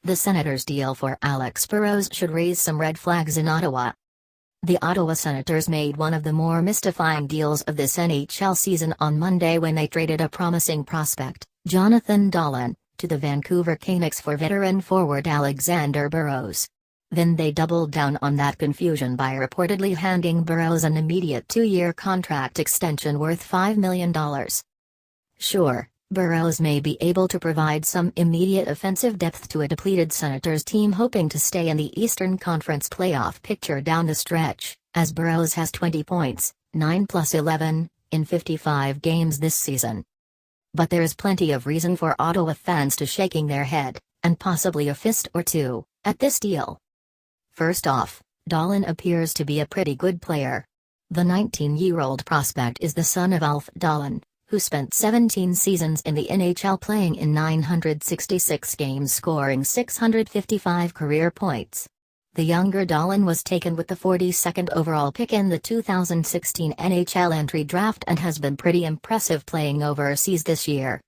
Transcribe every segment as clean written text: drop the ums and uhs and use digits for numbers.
The Senators' deal for Alex Burrows should raise some red flags in Ottawa. The Ottawa Senators made one of the more mystifying deals of this NHL season on Monday when they traded a promising prospect, Ulf Dahlen, to the Vancouver Canucks for veteran forward Alexandre Burrows. Then they doubled down on that confusion by reportedly handing Burrows an immediate 2-year contract extension worth $5 million. Sure, Burrows may be able to provide some immediate offensive depth to a depleted Senators team hoping to stay in the Eastern Conference playoff picture down the stretch, as Burrows has 20 points, 9 plus 11, in 55 games this season. But there is plenty of reason for Ottawa fans to shaking their head, and possibly a fist or two, at this deal. First off, Dahlen appears to be a pretty good player. The 19-year-old prospect is the son of Ulf Dahlen, who spent 17 seasons in the NHL playing in 966 games scoring 655 career points. The younger Dahlen was taken with the 42nd overall pick in the 2016 NHL Entry Draft and has been pretty impressive playing overseas this year.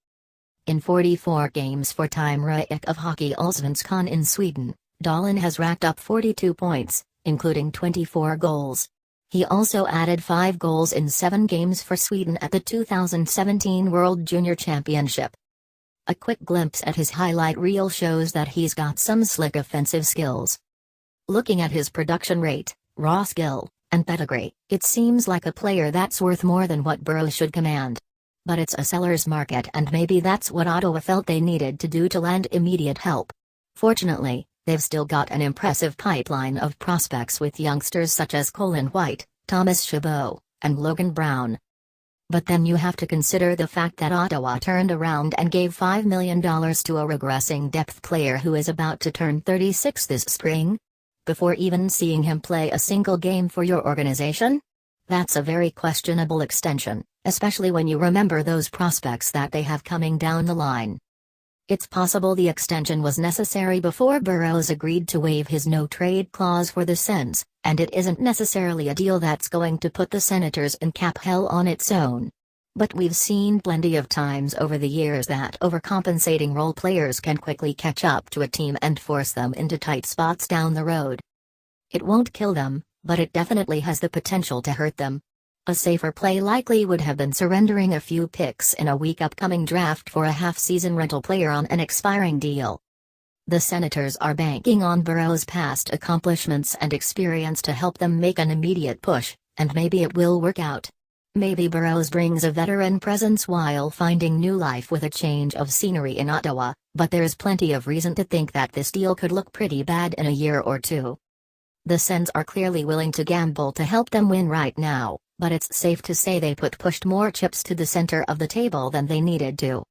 In 44 games for Team Röjk of Hockey Allsvenskan in Sweden, Dahlen has racked up 42 points, including 24 goals. He also added 5 goals in 7 games for Sweden at the 2017 World Junior Championship. A quick glimpse at his highlight reel shows that he's got some slick offensive skills. Looking at his production rate, raw skill, and pedigree, it seems like a player that's worth more than what Burrows should command. But it's a seller's market, and maybe that's what Ottawa felt they needed to do to land immediate help. Fortunately, they've still got an impressive pipeline of prospects with youngsters such as Colin White, Thomas Chabot, and Logan Brown. But then you have to consider the fact that Ottawa turned around and gave $5 million to a regressing depth player who is about to turn 36 this spring, before even seeing him play a single game for your organization? That's a very questionable extension, especially when you remember those prospects that they have coming down the line. It's possible the extension was necessary before Burrows agreed to waive his no-trade clause for the Sens, and it isn't necessarily a deal that's going to put the Senators in cap hell on its own. But we've seen plenty of times over the years that overcompensating role players can quickly catch up to a team and force them into tight spots down the road. It won't kill them, but it definitely has the potential to hurt them. A safer play likely would have been surrendering a few picks in a weak upcoming draft for a half-season rental player on an expiring deal. The Senators are banking on Burrows' past accomplishments and experience to help them make an immediate push, and maybe it will work out. Maybe Burrows brings a veteran presence while finding new life with a change of scenery in Ottawa, but there's plenty of reason to think that this deal could look pretty bad in a year or two. The Sens are clearly willing to gamble to help them win right now, but it's safe to say they pushed more chips to the center of the table than they needed to.